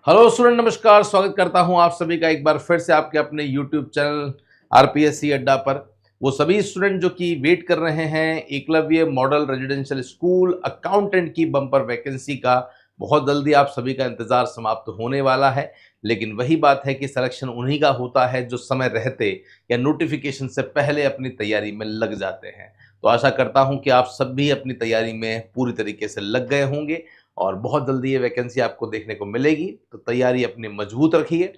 Hello student, नमस्कार। स्वागत करता हूं आप सभी का एक बार फिर से आपके अपने यूट्यूब चैनल आरपीएससी अड्डा पर। वो सभी स्टूडेंट जो कि वेट कर रहे हैं Eklavya model residential school accountant की बम्पर वैकेंसी का, बहुत जल्दी आप सभी का इंतजार समाप्त होने वाला है। लेकिन वही बात है कि सिलेक्शन उन्हीं का होता है जो समय रहते या नोटिफिकेशन से पहले अपनी तैयारी में लग जाते हैं। तो आशा करता हूं कि आप सब भी अपनी तैयारी में पूरी तरीके से लग गए होंगे और बहुत जल्दी ये वैकेंसी आपको देखने को मिलेगी। तो तैयारी अपनी मजबूत रखिए।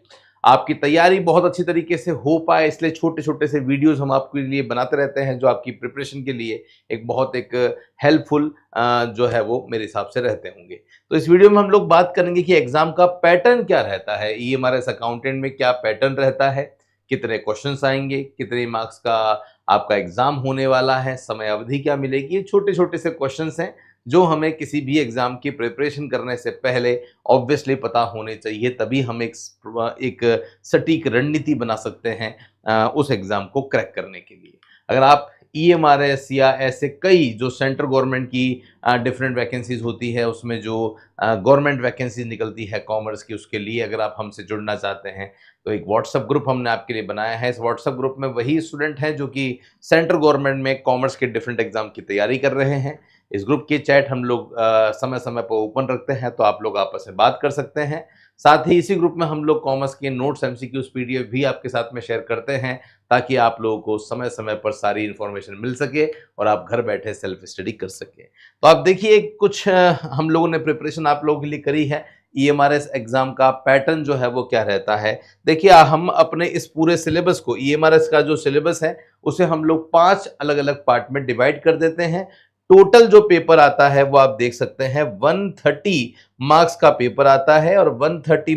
आपकी तैयारी बहुत अच्छी तरीके से हो पाए इसलिए छोटे-छोटे से वीडियोज़ हम आपके लिए बनाते रहते हैं, जो आपकी प्रिपरेशन के लिए एक हेल्पफुल जो है वो मेरे हिसाब से रहते होंगे। तो इस वीडियो में हम लोग बात करेंगे कि एग्ज़ाम का पैटर्न क्या रहता है, ईएमआरएस अकाउंटेंट में क्या पैटर्न रहता है, कितने क्वेश्चंस आएँगे, कितने मार्क्स का आपका एग्ज़ाम होने वाला है, समय अवधि क्या मिलेगी। ये छोटे-छोटे से क्वेश्चंस हैं जो हमें किसी भी एग्जाम की प्रिपरेशन करने से पहले ऑब्वियसली पता होने चाहिए, तभी हम एक सटीक रणनीति बना सकते हैं उस एग्जाम को क्रैक करने के लिए। अगर आप ईएमआरएस या ऐसे कई जो सेंट्रल गवर्नमेंट की डिफरेंट वैकेंसीज होती है, उसमें जो गवर्नमेंट वैकेंसीज निकलती है कॉमर्स की, उसके लिए अगर आप हमसे जुड़ना चाहते हैं तो एक व्हाट्सएप ग्रुप हमने आपके लिए बनाया है। इस व्हाट्सएप ग्रुप में वही स्टूडेंट हैं जो कि सेंट्रल गवर्नमेंट में कॉमर्स के डिफरेंट एग्जाम की तैयारी कर रहे हैं। इस ग्रुप की चैट हम लोग समय समय पर ओपन रखते हैं, तो आप लोग आपस में बात कर सकते हैं। साथ ही इसी ग्रुप में हम लोग कॉमर्स के नोट्स, एमसीक्यूज, पीडीएफ भी आपके साथ में शेयर करते हैं, ताकि आप लोगों को समय समय पर सारी इन्फॉर्मेशन मिल सके और आप घर बैठे सेल्फ स्टडी कर सके। तो आप देखिए, कुछ हम लोगों ने प्रिपरेशन आप लोगों के लिए करी है। ईएमआरएस एग्जाम का पैटर्न जो है वो क्या रहता है, देखिए हम अपने इस पूरे सिलेबस को, ईएमआरएस का जो सिलेबस है उसे हम लोग 5 अलग अलग पार्ट में डिवाइड कर देते हैं। टोटल जो पेपर आता है वो आप देख सकते हैं 130 मार्क्स का पेपर आता है और 130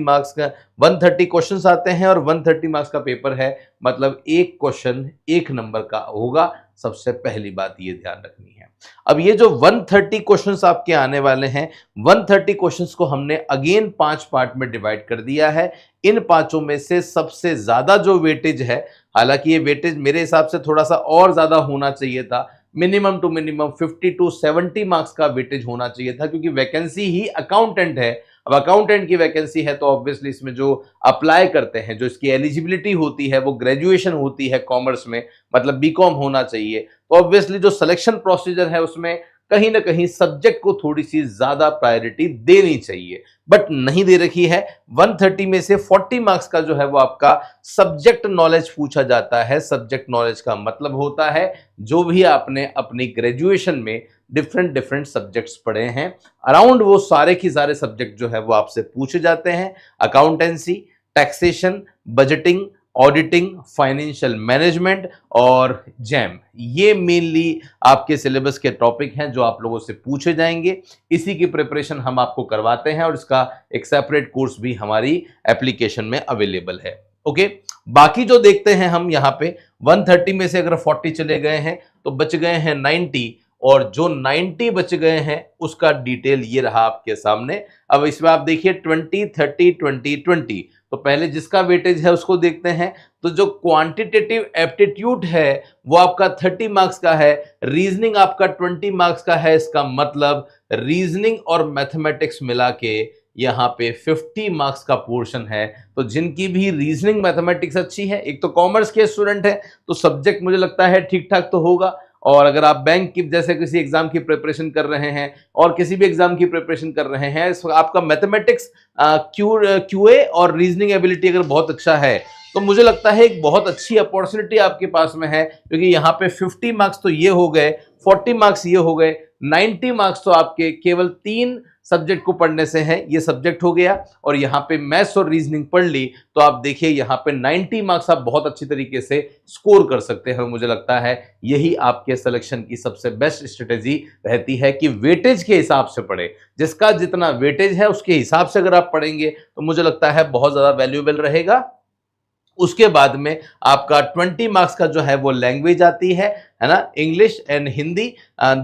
क्वेश्चंस आते हैं और 130 मार्क्स का पेपर है, मतलब एक क्वेश्चन एक नंबर का होगा। सबसे पहली बात ये ध्यान रखनी है। अब ये जो 130 क्वेश्चंस आपके आने वाले हैं, 130 क्वेश्चंस को हमने अगेन 5 पार्ट में डिवाइड कर दिया है। इन पांचों में से सबसे ज्यादा जो वेटेज है, हालांकि ये वेटेज मेरे हिसाब से थोड़ा सा और ज्यादा होना चाहिए था, minimum to minimum 50 to 70 marks का वेटेज होना चाहिए था, क्योंकि वैकेंसी ही अकाउंटेंट है। अब अकाउंटेंट की वैकेंसी है तो ऑब्वियसली इसमें जो अप्लाई करते हैं, जो इसकी एलिजिबिलिटी होती है वो ग्रेजुएशन होती है कॉमर्स में, मतलब बीकॉम होना चाहिए। तो ऑब्वियसली जो सिलेक्शन प्रोसीजर है उसमें कहीं ना कहीं सब्जेक्ट को थोड़ी सी ज्यादा प्रायोरिटी देनी चाहिए, बट नहीं दे रखी है। 130 में से 40 मार्क्स का जो है वो आपका सब्जेक्ट नॉलेज पूछा जाता है। सब्जेक्ट नॉलेज का मतलब होता है जो भी आपने अपनी ग्रेजुएशन में डिफरेंट डिफरेंट सब्जेक्ट्स पढ़े हैं, अराउंड वो सारे के सारे सब्जेक्ट जो है वो आपसे पूछे जाते हैं। Accountancy, taxation, budgeting, auditing, financial management और जैम, ये मेनली आपके सिलेबस के टॉपिक हैं जो आप लोगों से पूछे जाएंगे। इसी की प्रिपरेशन हम आपको करवाते हैं और इसका एक सेपरेट कोर्स भी हमारी एप्लीकेशन में अवेलेबल है। ओके, बाकी जो देखते हैं हम यहाँ पे 130 में से अगर 40 चले गए हैं तो बच गए हैं 90, और जो 90 बच गए हैं उसका डिटेल ये रहा आपके सामने। अब इसमें आप देखिए 20, 30, 20, 20। तो पहले जिसका वेटेज है उसको देखते हैं। तो जो क्वांटिटेटिव एप्टीट्यूड है वो आपका 30 मार्क्स का है, रीजनिंग आपका 20 मार्क्स का है। इसका मतलब रीजनिंग और मैथमेटिक्स मिला के यहाँ पे 50 मार्क्स का पोर्शन है। तो जिनकी भी रीजनिंग मैथमेटिक्स अच्छी है, एक तो कॉमर्स के स्टूडेंट है तो सब्जेक्ट मुझे लगता है ठीक ठाक तो होगा, और अगर आप बैंक की जैसे किसी एग्जाम की प्रिपरेशन कर रहे हैं और किसी भी एग्जाम की प्रिपरेशन कर रहे हैं, आपका मैथमेटिक्स, क्यूए और रीजनिंग एबिलिटी अगर बहुत अच्छा है तो मुझे लगता है एक बहुत अच्छी अपॉर्चुनिटी आपके पास में है, क्योंकि यहाँ पे 50 मार्क्स तो ये हो गए, 40 मार्क्स ये हो गए, 90 मार्क्स तो आपके केवल 3 सब्जेक्ट को पढ़ने से है। ये सब्जेक्ट हो गया और यहाँ पे मैथ्स और रीजनिंग पढ़ ली तो आप देखिए यहाँ पे 90 मार्क्स आप बहुत अच्छी तरीके से स्कोर कर सकते हैं। मुझे लगता है यही आपके सिलेक्शन की सबसे बेस्ट स्ट्रेटेजी रहती है कि वेटेज के हिसाब से पढ़े। जिसका जितना वेटेज है उसके हिसाब से अगर आप पढ़ेंगे तो मुझे लगता है बहुत ज्यादा वैल्यूएबल रहेगा। उसके बाद में आपका 20 मार्क्स का जो है वो लैंग्वेज आती है। है ना, इंग्लिश एंड हिंदी।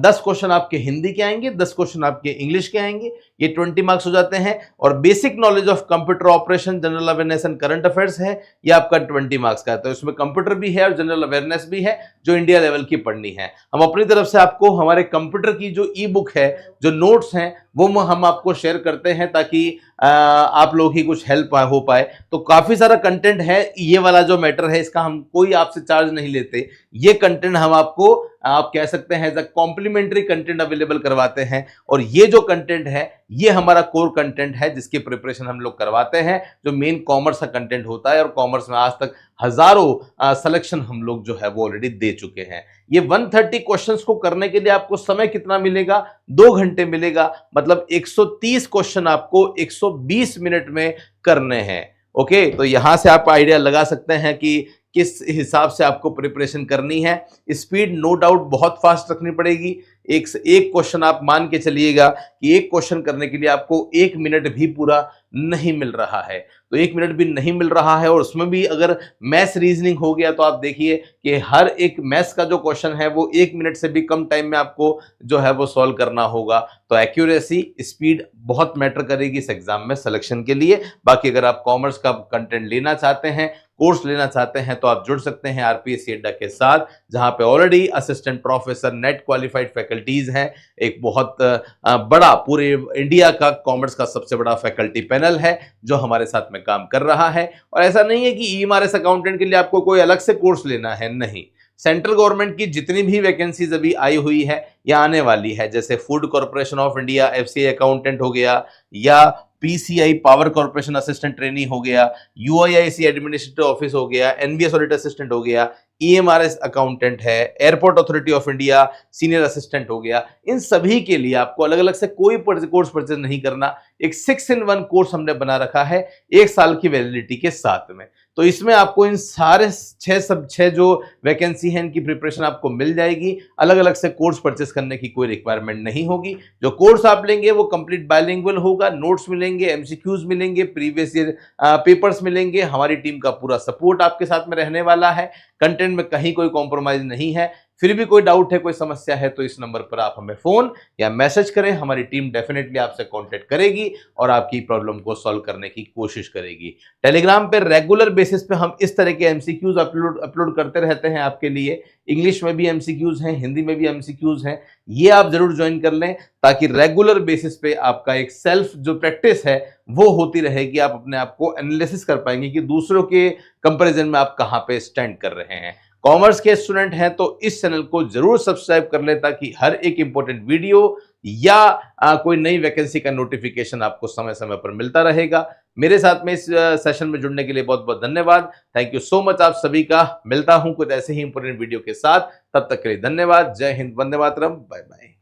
10 क्वेश्चन आपके हिंदी के आएंगे, 10 क्वेश्चन आपके इंग्लिश के आएंगे, ये 20 मार्क्स हो जाते हैं। और basic knowledge of computer operation, general awareness and current affairs है, ये आपका 20 मार्क्स का है। तो इसमें कंप्यूटर भी है और जनरल अवेयरनेस भी है जो इंडिया लेवल की पढ़नी है। हम अपनी तरफ से आपको हमारे कंप्यूटर की जो ई बुक है, जो नोट्स हैं, वो हम आपको शेयर करते हैं ताकि आप लोग ही कुछ हेल्प हो पाए। तो काफी सारा कंटेंट है, ये वाला जो मैटर है इसका हम कोई आपसे चार्ज नहीं लेते। ये कंटेंट हम आपको, आप कह सकते हैं, as a complementary content available करवाते हैं। और ये जो कंटेंट है ये हमारा कोर कंटेंट है जिसकी प्रिपरेशन हम लोग करवाते हैं, जो मेन कॉमर्स का कंटेंट होता है। और कॉमर्स में आज तक हजारों सिलेक्शन हम लोग जो है वो ऑलरेडी दे चुके हैं। ये 130 क्वेश्चंस को करने के लिए आपको समय कितना मिलेगा? 2 घंटे मिलेगा। मतलब 130 क्वेश्चन आपको 120 मिनट में करने हैं। ओके, तो यहां से आप आइडिया लगा सकते हैं कि किस हिसाब से आपको प्रिपरेशन करनी है। स्पीड नो डाउट बहुत फास्ट रखनी पड़ेगी। एक क्वेश्चन आप मान के चलिएगा कि एक क्वेश्चन करने के लिए आपको 1 मिनट भी पूरा नहीं मिल रहा है। तो 1 मिनट भी नहीं मिल रहा है, और उसमें भी अगर मैथ्स रीजनिंग हो गया तो आप देखिए कि हर एक मैथ्स का जो क्वेश्चन है वो 1 मिनट से भी कम टाइम में आपको जो है वो सॉल्व करना होगा। तो एक्यूरेसी, स्पीड बहुत मैटर करेगी इस एग्जाम में सिलेक्शन के लिए। बाकी अगर आप कॉमर्स का कंटेंट लेना चाहते हैं, कोर्स लेना चाहते हैं, तो आप जुड़ सकते हैं आरपीएससी अड्डा के साथ, जहां पे already assistant professor, net qualified faculties हैं। एक बहुत बड़ा, पूरे इंडिया का कॉमर्स का सबसे बड़ा फैकल्टी पैनल है जो हमारे साथ में काम कर रहा है। और ऐसा नहीं है कि ईएमआरएस अकाउंटेंट के लिए आपको कोई अलग से कोर्स लेना है, नहीं। सेंट्रल गवर्नमेंट की जितनी भी वैकेंसीज अभी आई हुई है या आने वाली है, जैसे food corporation of India FCI accountant हो गया, या PCI power corporation assistant trainee हो गया, यूआईआईसी एडमिनिस्ट्रेटिव ऑफिस हो गया, एनबीएस ऑडिट असिस्टेंट हो गया, ईएमआरएस अकाउंटेंट है, airport authority of India senior assistant हो गया, इन सभी के लिए आपको अलग अलग से कोई कोर्स परचेज नहीं करना। एक 6-in-1 कोर्स हमने बना रखा है 1 साल की वैलिडिटी के साथ में। तो इसमें आपको इन सारे 6 जो वैकेंसी है इनकी प्रिपरेशन आपको मिल जाएगी। अलग अलग से कोर्स परचेस करने की कोई रिक्वायरमेंट नहीं होगी। जो कोर्स आप लेंगे वो कंप्लीट बायलिंगुअल होगा, नोट्स मिलेंगे, एमसीक्यूज मिलेंगे, प्रीवियस ईयर पेपर्स मिलेंगे। हमारी टीम का पूरा सपोर्ट आपके साथ में रहने वाला है। कंटेंट में कहीं कोई कॉम्प्रोमाइज नहीं है। फिर भी कोई डाउट है, कोई समस्या है, तो इस नंबर पर आप हमें फोन या मैसेज करें। हमारी टीम डेफिनेटली आपसे कांटेक्ट करेगी और आपकी प्रॉब्लम को सॉल्व करने की कोशिश करेगी। टेलीग्राम पे रेगुलर बेसिस पे हम इस तरह के एमसीक्यूज अपलोड करते रहते हैं आपके लिए। इंग्लिश में भी एमसीक्यूज हैं, हिंदी में भी एमसीक्यूज हैं। ये आप जरूर ज्वाइन कर लें ताकि रेगुलर बेसिस पे आपका एक सेल्फ जो प्रैक्टिस है वो होती रहेगी। आप अपने आप को एनालिसिस कर पाएंगे कि दूसरों के कंपैरिजन में आप कहां पे स्टैंड कर रहे हैं। कॉमर्स के स्टूडेंट हैं तो इस चैनल को जरूर सब्सक्राइब कर लें ताकि हर एक इंपॉर्टेंट वीडियो या कोई नई वैकेंसी का नोटिफिकेशन आपको समय समय पर मिलता रहेगा। मेरे साथ में इस सेशन में जुड़ने के लिए बहुत बहुत धन्यवाद। थैंक यू सो मच आप सभी का। मिलता हूं कुछ ऐसे ही इंपॉर्टेंट वीडियो के साथ, तब तक के लिए धन्यवाद। जय हिंद, वंदे मातरम, बाय बाय।